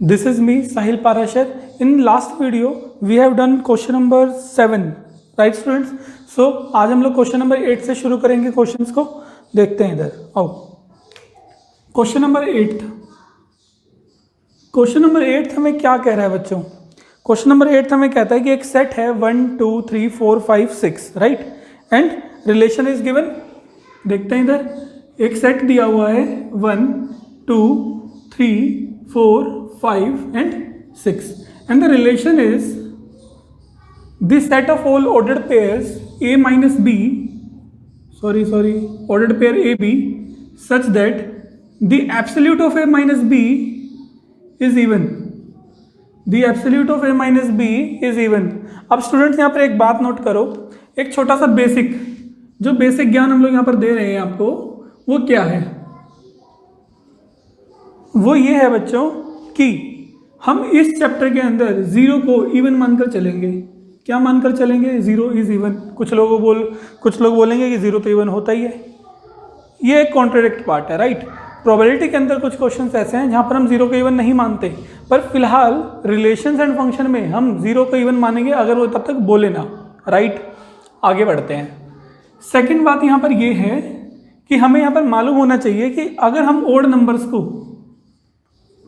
This is me, Sahil Parashar. In last video, we have done question number 7, right students? So आज हम लोग question number 8 से शुरू करेंगे क्वेश्चंस को. देखते हैं इधर आओ. Question number 8. क्वेश्चन नंबर 8 हमें क्या कह रहा है बच्चों? क्वेश्चन नंबर 8 हमें कहता है कि एक सेट है 1 2 3 4 5 6, right, and relation is given. देखते हैं इधर एक सेट दिया हुआ है 1 2 3 4 5 and 6, and the relation is this set of all ordered pairs a minus b, ordered pair ab, such that the absolute of a minus b is even. The absolute of a minus b is even. अब students यहाँ पर एक बात note करो, एक छोटा सा basic, जो बेसिक ज्ञान हम लोग यहाँ पर दे रहे हैं आपको, वो क्या है? वो ये है बच्चों कि हम इस चैप्टर के अंदर जीरो को इवन मानकर चलेंगे. क्या मानकर चलेंगे? Zero is even. कुछ लोग बोलेंगे कि जीरो तो इवन होता ही है. ये एक कॉन्ट्रडिक्ट पार्ट है, राइट. प्रोबेबिलिटी के अंदर कुछ क्वेश्चंस ऐसे हैं जहां पर हम जीरो को इवन नहीं मानते, पर फिलहाल रिलेशंस एंड फंक्शन में हम जीरो को इवन मानेंगे अगर वो तब तक बोले ना, राइट. आगे बढ़ते हैं. सेकेंड बात यहाँ पर ये है कि हमें यहाँ पर मालूम होना चाहिए कि अगर हम ओड नंबर्स को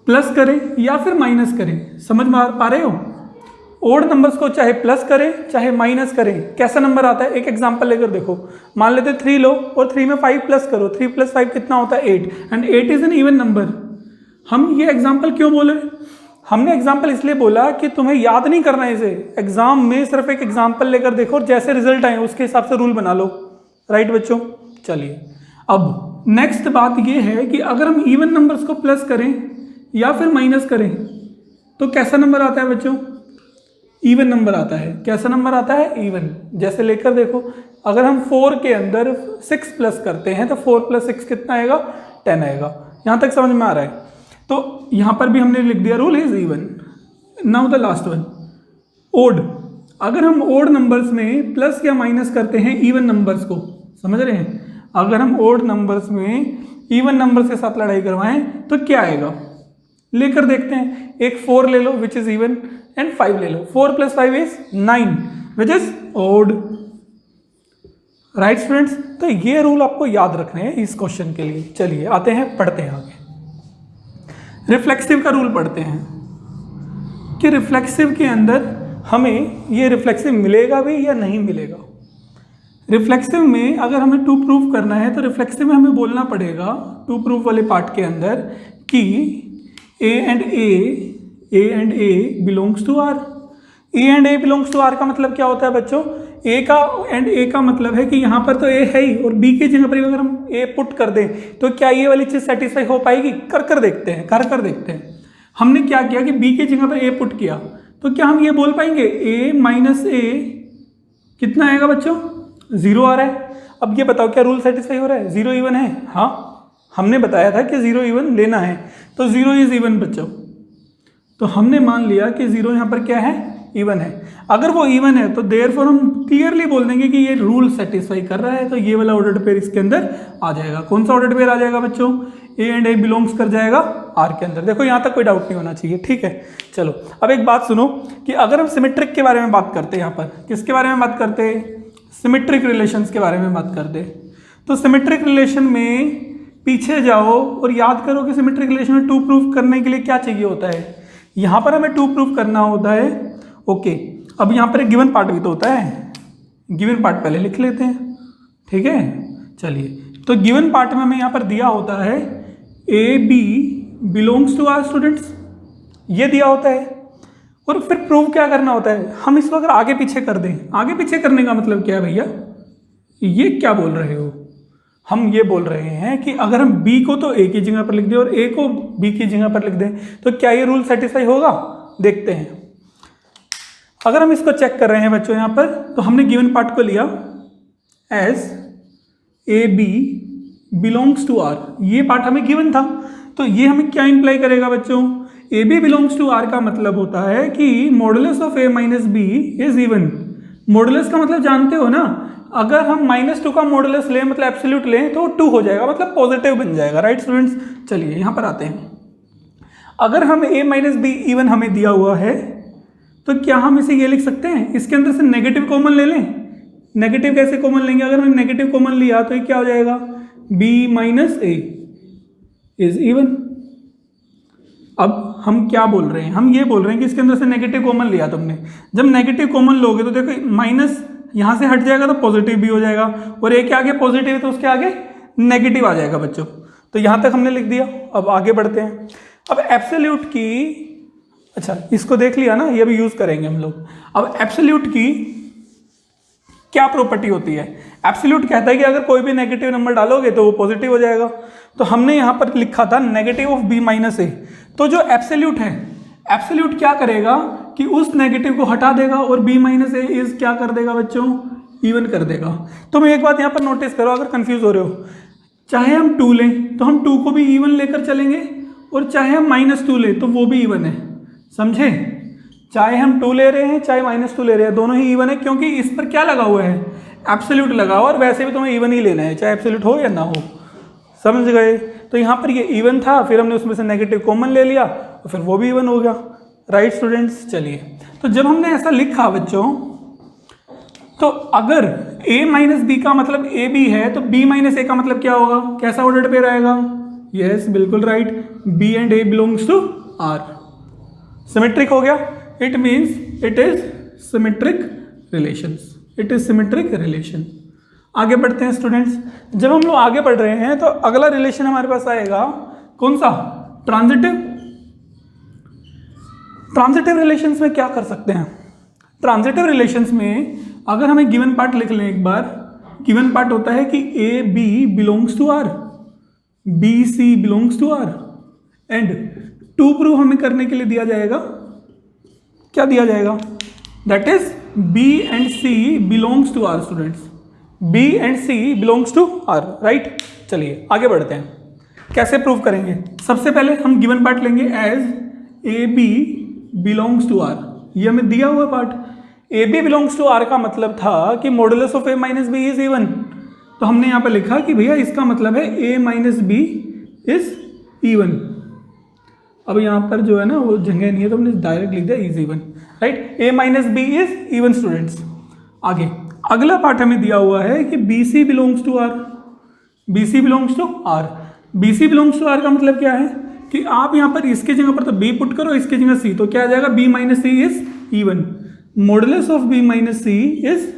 प्लस करें या फिर माइनस करें, समझ पा रहे हो? ओड नंबर्स को चाहे प्लस करें चाहे माइनस करें, कैसा नंबर आता है? एक एग्जांपल लेकर देखो. मान लेते 3 लो और 3 में 5 प्लस करो. 3 + 5 कितना होता है? 8. And 8 is an even number. हम ये एग्जांपल क्यों बोले? हमने एग्जांपल इसलिए बोला कि तुम्हें याद नहीं करना है इसे. एग्जाम में सिर्फ एक एग्जांपल लेकर देखो और जैसे रिजल्ट आए उसके हिसाब से रूल बना लो, राइट बच्चों. चलिए, अब नेक्स्ट बात ये है कि अगर हम इवन नंबर्स को प्लस करें या फिर माइनस करें तो कैसा नंबर आता है बच्चों? इवन नंबर आता है. कैसा नंबर आता है? इवन. जैसे लेकर देखो, अगर हम 4 के अंदर 6 प्लस करते हैं तो 4 + 6 कितना आएगा? 10 आएगा. यहाँ तक समझ में आ रहा है? तो यहाँ पर भी हमने लिख दिया rule is even. Now the last one, odd. अगर हम ओड नंबर्स में प्लस या माइनस करते हैं इवन नंबर्स को, समझ रहे हैं? अगर हम ओड नंबर्स में इवन नंबर्स के साथ लड़ाई करवाएं तो क्या आएगा? लेकर देखते हैं. एक 4 ले लो विच इज इवन एंड 5 ले लो. 4 + 5 इज 9 which is odd, right students. तो ये रूल आपको याद रखने हैं इस क्वेश्चन के लिए. चलिए आते हैं, पढ़ते हैं आगे. रिफ्लेक्सिव का रूल पढ़ते हैं कि रिफ्लेक्सिव के अंदर हमें ये रिफ्लेक्सिव मिलेगा भी या नहीं मिलेगा. रिफ्लेक्सिव में अगर हमें टू प्रूव करना है तो रिफ्लेक्सिव में हमें बोलना पड़ेगा टू प्रूव वाले पार्ट के अंदर कि A and A belongs to R. A and A belongs to R का मतलब क्या होता है बच्चों? A का and A का मतलब है कि यहाँ पर तो A है ही और B की जगह पर अगर हम A पुट कर दें तो क्या ये वाली चीज़ सेटिस्फाई हो पाएगी? कर देखते हैं. हमने क्या किया कि B की जगह पर A पुट किया, तो क्या हम ये बोल पाएंगे A - A कितना आएगा बच्चों? 0 आ रहा है. अब ये बताओ क्या रूल सेटिस्फाई हो रहा है? 0 इवन है. हाँ, हमने बताया था कि 0 इवन लेना है, तो 0 इज इवन बच्चों. तो हमने मान लिया कि 0 यहाँ पर क्या है? इवन है. अगर वो इवन है तो देयरफॉर हम क्लियरली बोल देंगे कि ये रूल सेटिस्फाई कर रहा है, तो ये वाला ऑर्डर्ड पेयर इसके अंदर आ जाएगा. कौन सा ऑर्डर्ड पेयर आ जाएगा बच्चों? A and A बिलोंग्स कर जाएगा R के अंदर. देखो यहाँ तक कोई डाउट नहीं होना चाहिए, ठीक है. चलो अब एक बात सुनो कि अगर हम सिमेट्रिक के बारे में बात करते हैं, यहाँ पर किसके बारे में बात करते हैं? सिमेट्रिक रिलेशंस के बारे में बात करते हैं. तो सिमेट्रिक रिलेशन में पीछे जाओ और याद करो कि सिमेट्रिक रिलेशन में टू प्रूफ करने के लिए क्या चाहिए होता है. यहाँ पर हमें टू प्रूफ करना होता है. ओके, अब यहाँ पर एक गिवन पार्ट भी तो होता है. गिवन पार्ट पहले लिख लेते हैं, ठीक है. चलिए, तो गिवन पार्ट में हमें यहाँ पर दिया होता है AB belongs to R. Students, ये दिया होता है और फिर प्रूव क्या करना होता है? हम इसको अगर आगे पीछे कर दें, आगे पीछे करने का मतलब क्या है भैया? ये क्या बोल रहे हो? हम ये बोल रहे हैं कि अगर हम B को तो A की जगह पर लिख दें और A को B की जगह पर लिख दें तो क्या ये रूल सेटिस्फाई होगा? देखते हैं. अगर हम इसको चेक कर रहे हैं बच्चों यहाँ पर, तो हमने गिवन पार्ट को लिया as AB belongs to R. ये पार्ट हमें गिवन था, तो ये हमें क्या इंप्लाई करेगा बच्चों? AB बिलोंग्स टू R का मतलब होता है कि modulus of A - B is even. Modulus का मतलब जानते हो ना? अगर हम -2 का मॉडुलस लें, मतलब एब्सोल्यूट लें, तो 2 हो जाएगा, मतलब पॉजिटिव बन जाएगा, राइट स्टूडेंट्स. चलिए यहाँ पर आते हैं. अगर हम a माइनस बी इवन हमें दिया हुआ है तो क्या हम इसे ये लिख सकते हैं, इसके अंदर से नेगेटिव कॉमन ले लें। नेगेटिव कैसे कॉमन लेंगे, अगर हमने नेगेटिव कॉमन लिया तो ये क्या हो जाएगा, b minus A is even. अब हम क्या बोल रहे हैं, हम ये बोल रहे हैं कि इसके अंदर से नेगेटिव कॉमन लिया तुमने, जब नेगेटिव कॉमन लोगे तो देखो माइनस यहाँ से हट जाएगा तो पॉजिटिव भी हो जाएगा, और एक के आगे पॉजिटिव है तो उसके आगे नेगेटिव आ जाएगा बच्चों। तो यहाँ तक हमने लिख दिया। अब आगे बढ़ते हैं। अब एब्सोल्यूट की, अच्छा इसको देख लिया ना, ये भी यूज़ करेंगे हम लोग। अब एब्सोल्यूट की क्या प्रॉपर्टी होती है, एब्सोल्यूट कहता है कि अगर कोई भी नेगेटिव नंबर डालोगे तो वो पॉजिटिव हो जाएगा। तो हमने यहाँ पर लिखा था नेगेटिव ऑफ b माइनस ए। तो जो एब्सोल्यूट है, एब्सोल्यूट क्या करेगा कि उस नेगेटिव को हटा देगा और b माइनस ए इज क्या कर देगा बच्चों, इवन कर देगा। तो मैं एक बात यहाँ पर नोटिस करो, अगर कंफ्यूज हो रहे हो, चाहे हम 2 लें तो हम 2 को भी इवन लेकर चलेंगे, और चाहे हम -2 लें तो वो भी इवन है, समझे। चाहे हम 2 ले रहे हैं चाहे -2 ले रहे हैं, दोनों ही इवन है, क्योंकि इस पर क्या लगा हुआ है, एब्सोल्यूट लगा हुआ, और वैसे भी तुम्हें इवन ही लेना है चाहे एब्सोल्यूट हो या ना हो, समझ गए। तो यहाँ पर ये इवन था, फिर हमने उसमें से नेगेटिव कॉमन ले लिया और फिर वो भी इवन हो गया। राइट स्टूडेंट्स, चलिए तो जब हमने ऐसा लिखा बच्चों, तो अगर a माइनस बी का मतलब a b है तो b माइनस ए का मतलब क्या होगा, कैसा ऑर्डर पेयर आएगा, यस बिल्कुल right, b and a belongs to r। Symmetric हो गया, it means it is symmetric relations, it is symmetric relation. आगे बढ़ते हैं स्टूडेंट्स। जब हम लोग आगे बढ़ रहे हैं तो अगला रिलेशन हमारे पास आएगा कौन सा, ट्रांजिटिव। ट्रांजिटिव रिलेशंस में क्या कर सकते हैं, ट्रांजिटिव रिलेशंस में अगर हमें गिवन पार्ट लिख लें एक बार, गिवन पार्ट होता है कि A B belongs to R, B C belongs to R, and to prove हमें करने के लिए दिया जाएगा, क्या दिया जाएगा, that is B and C belongs to R. Students, B and C belongs to R, right. चलिए आगे बढ़ते हैं, कैसे प्रूव करेंगे। सबसे पहले हम गिवन पार्ट लेंगे as A B belongs to R, ये हमें दिया हुआ part. A B belongs to R का मतलब था कि modulus of A minus B is even, तो हमने यहाँ पर लिखा कि भैया इसका मतलब है ए माइनस बी इज इवन। अब यहाँ पर जो है ना वो जगह नहीं है तो हमने डायरेक्ट लिख दिया is even, right, A minus B is even. Students आगे अगला पार्ट हमें दिया हुआ है कि B C belongs to R, B C belongs to R. B C belongs to R का मतलब क्या है कि आप यहाँ पर इसके जगह पर तो बी पुट करो, इसके जगह सी, तो क्या आ जाएगा, B minus C is even, modulus of B minus C is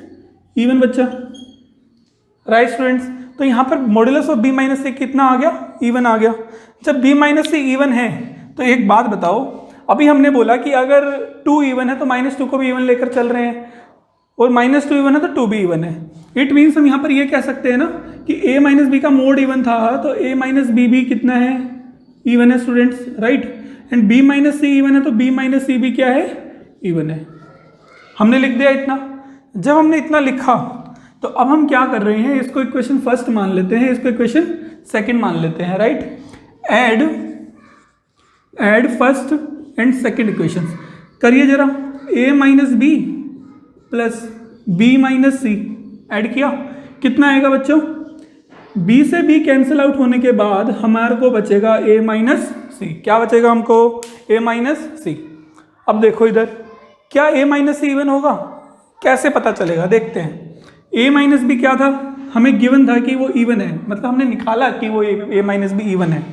even बच्चा, राइट स्टूडेंट्स। तो यहाँ पर modulus of B minus C कितना आ गया, इवन आ गया। जब बी माइनस सी इवन है तो एक बात बताओ, अभी हमने बोला कि अगर 2 इवन है तो -2 को भी इवन लेकर चल रहे हैं, और -2 इवन है तो 2 भी इवन है। इट मीन्स हम यहाँ पर ये कह सकते हैं ना कि a माइनस बी का मोड इवन था तो a माइनस बी भी कितना है, इवन है students, right. And b minus C even है तो b माइनस सी भी क्या है, इवन है। हमने लिख दिया इतना। जब हमने इतना लिखा तो अब हम क्या कर रहे हैं, इसको इक्वेशन फर्स्ट मान लेते हैं, इसको इक्वेशन सेकंड मान लेते हैं, right. Add first and second equations करिए जरा, a minus B plus B minus C add किया, कितना आएगा बच्चों, b से b कैंसिल आउट होने के बाद हमारे को बचेगा a माइनस सी। क्या बचेगा हमको, a माइनस सी। अब देखो इधर, क्या a माइनस सी इवन होगा, कैसे पता चलेगा, देखते हैं। a माइनस बी क्या था, हमें गिवन था कि वो इवन है, मतलब हमने निकाला कि वो a माइनस बी इवन है।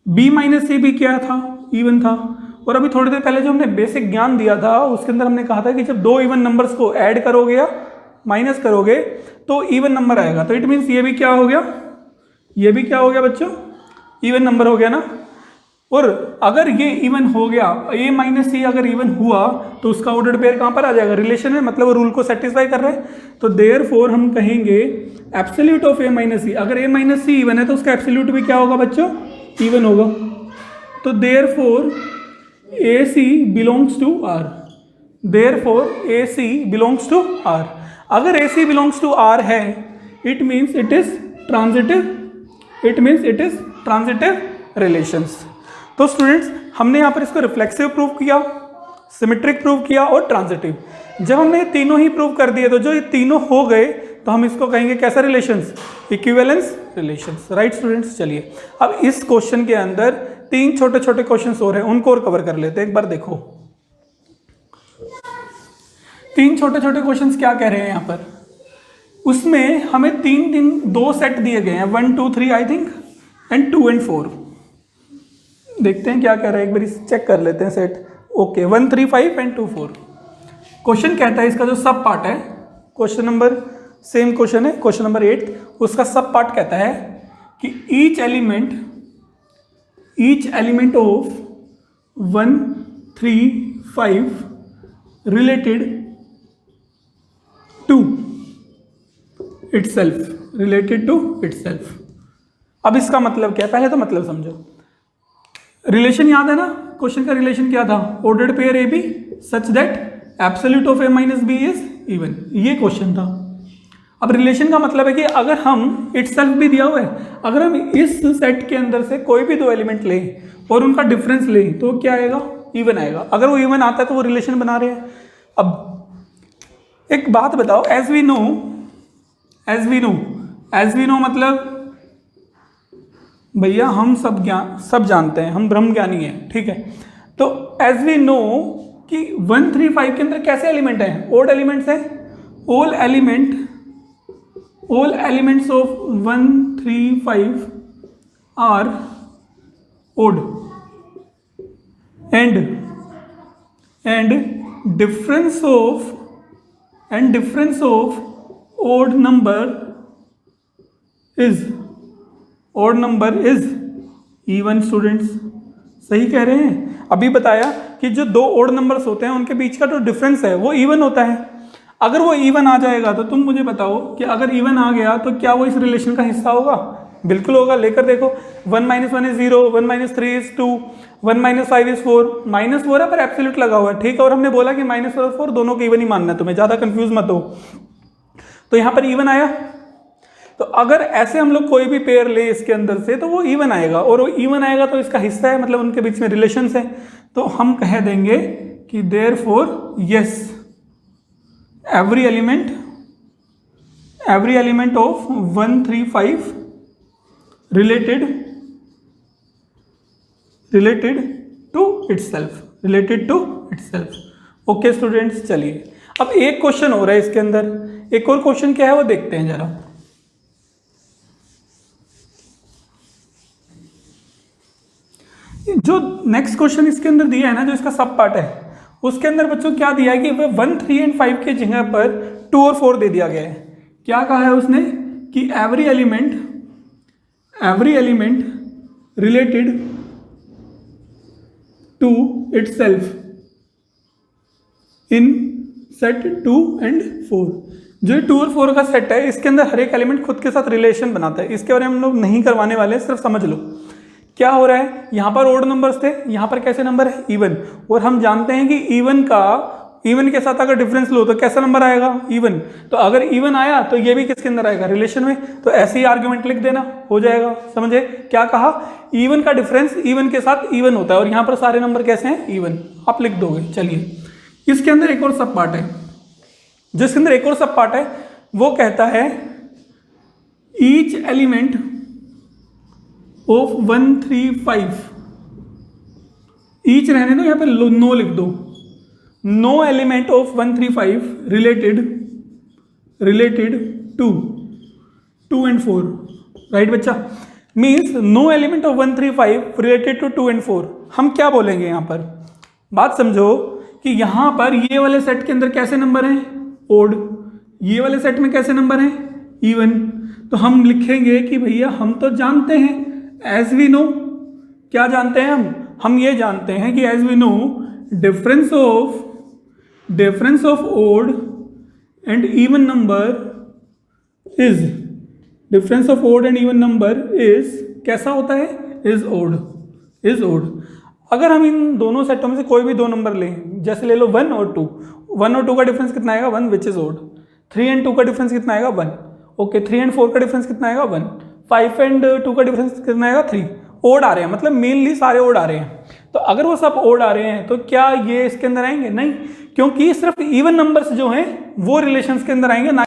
b माइनस सी भी क्या था, इवन था। और अभी थोड़ी देर पहले जो हमने बेसिक ज्ञान दिया था उसके अंदर हमने कहा था कि जब 2 इवन नंबर्स को ऐड करोगे या माइनस करोगे तो इवन नंबर आएगा। तो इट मीन्स ये भी क्या हो गया, ये भी क्या हो गया बच्चों, इवन नंबर हो गया ना। और अगर ये इवन हो गया, a माइनस सी अगर इवन हुआ तो उसका ऑर्डर पेयर कहाँ पर आ जाएगा, रिलेशन में, मतलब रूल को सेटिस्फाई कर रहा है। तो देयरफॉर हम कहेंगे एब्सोल्यूट ऑफ a माइनस सी, अगर a माइनस सी इवन है तो उसका एब्सोल्यूट भी क्या होगा बच्चों, इवन होगा। तो therefore A C belongs to R, therefore A C belongs to R. अगर A C belongs to R है it means it is transitive, it means it is transitive relations. तो स्टूडेंट्स हमने यहाँ पर इसको रिफ्लेक्सिव प्रूव किया, symmetric prove किया और ट्रांजिटिव। जब हमने ये तीनों ही प्रूव कर दिए तो जो ये तीनों हो गए तो हम इसको कहेंगे कैसा relations, equivalence relations, right students. चलिए अब इस क्वेश्चन के अंदर 3 छोटे छोटे क्वेश्चंस और हैं, उनको और कवर कर लेते हैं। एक बार देखो 3 छोटे छोटे क्वेश्चंस क्या कह रहे हैं यहाँ पर। उसमें हमें 2 सेट दिए गए हैं, 1 2 3 आई थिंक एंड 2 and 4। देखते हैं क्या कह रहा है, एक बार चेक कर लेते हैं सेट। Okay 1 3 5 and 2 4। क्वेश्चन कहता है इसका जो सब पार्ट है, क्वेश्चन नंबर सेम क्वेश्चन है, क्वेश्चन नंबर 8, उसका सब पार्ट कहता है कि each element of 1 3 5 related to itself. अब इसका मतलब क्या है, पहले तो मतलब समझो। रिलेशन याद है ना, क्वेश्चन का रिलेशन क्या था, ordered pair A B such that absolute of A minus B is even, ये क्वेश्चन था। अब रिलेशन का मतलब है कि अगर हम इटसेल्फ भी दिया हुआ है, अगर हम इस सेट के अंदर से कोई भी 2 एलिमेंट लें और उनका डिफरेंस लें तो क्या आएगा, इवन आएगा। अगर वो इवन आता है तो वो रिलेशन बना रहे हैं। अब एक बात बताओ, एज वी नो मतलब भैया हम सब जानते हैं, हम ब्रह्म ज्ञानी हैं, ठीक है। तो एज वी नो कि 1 3 5 के अंदर कैसे एलिमेंट हैं, ओड एलिमेंट्स हैं। All elements of 1 3 5 are odd and difference of odd number is even students, सही कह रहे हैं। अभी बताया कि जो 2 odd नंबर्स होते हैं उनके बीच का जो डिफरेंस है वो इवन होता है। अगर वो इवन आ जाएगा तो तुम मुझे बताओ कि अगर इवन आ गया तो क्या वो इस रिलेशन का हिस्सा होगा, बिल्कुल होगा। लेकर देखो 1 - 1 is 0, 1 - 3 is 2, 1 - 5 is 4, -4 है पर एब्सोल्यूट लगा हुआ है, ठीक है। और हमने बोला कि -4 और 4 दोनों को इवन ही मानना है, तुम्हें ज़्यादा कंफ्यूज मत हो। तो यहाँ पर इवन आया, तो अगर ऐसे हम लोग कोई भी पेयर ले इसके अंदर से तो वो इवन आएगा, और वो इवन आएगा तो इसका हिस्सा है, मतलब उनके बीच में रिलेशंस है। तो हम कह देंगे कि therefore yes every element of 1 3 5 related to itself. Okay students, चलिए अब एक क्वेश्चन हो रहा है इसके अंदर, एक और क्वेश्चन क्या है वो देखते हैं जरा। जो नेक्स्ट क्वेश्चन इसके अंदर दिया है ना, जो इसका सब पार्ट है, उसके अंदर बच्चों क्या दिया है कि 1 3 and 5 के जगह पर 2 और 4 दे दिया गया है। क्या कहा है उसने कि every element related to itself in set 2 and 4। जो 2 और 4 का सेट है, इसके अंदर हर एक एलिमेंट खुद के साथ रिलेशन बनाता है। इसके बारे में हम लोग नहीं करवाने वाले, सिर्फ समझ लो क्या हो रहा है। यहाँ पर ओड नंबर्स थे, यहाँ पर कैसे नंबर है, इवन। और हम जानते हैं कि इवन के साथ अगर डिफरेंस लो तो कैसा नंबर आएगा, इवन। तो अगर इवन आया तो ये भी किसके अंदर आएगा, रिलेशन में। तो ऐसे ही आर्ग्यूमेंट लिख देना, हो जाएगा। समझे क्या कहा, इवन का डिफरेंस इवन के साथ इवन होता है, और यहाँ पर सारे नंबर कैसे हैं, इवन। आप लिख दोगे। चलिए इसके अंदर एक और सब पार्ट है, जिसके अंदर एक और सब पार्ट है वो कहता है ईच एलिमेंट ऑफ 1 3 5, ईच रहने दो, यहाँ पे नो लिख दो। No element of 1 3 5 related to 2 and 4, right बच्चा। Means no element of 1 3 5 related to 2 and 4। हम क्या बोलेंगे यहाँ पर, बात समझो कि यहाँ पर ये वाले सेट के अंदर कैसे नंबर हैं, ओड। ये वाले सेट में कैसे नंबर हैं, इवन। तो हम लिखेंगे कि भैया हम तो जानते हैं, एज वी नो, क्या जानते हैं हम ये जानते हैं कि as we know difference of odd and even number is कैसा होता है, इज ओड। अगर हम इन दोनों सेटों में से कोई भी 2 नंबर लें, जैसे ले लो 1 और 2, 1 और 2 का डिफरेंस कितना आएगा, 1 विच इज ओड। 3 and 2 का डिफरेंस कितना आएगा, 1। ओके 3 and 4 का डिफरेंस कितना आएगा, 1। 5 and 2 का डिफरेंस कितना आएगा, 3। ओड आ रहे हैं, मतलब मेनली सारे ओड आ रहे हैं। तो अगर वो सब ओड आ रहे हैं तो क्या ये इसके अंदर आएंगे, नहीं, क्योंकि सिर्फ इवन नंबर्स जो हैं वो रिलेशंस के अंदर आएंगे, ना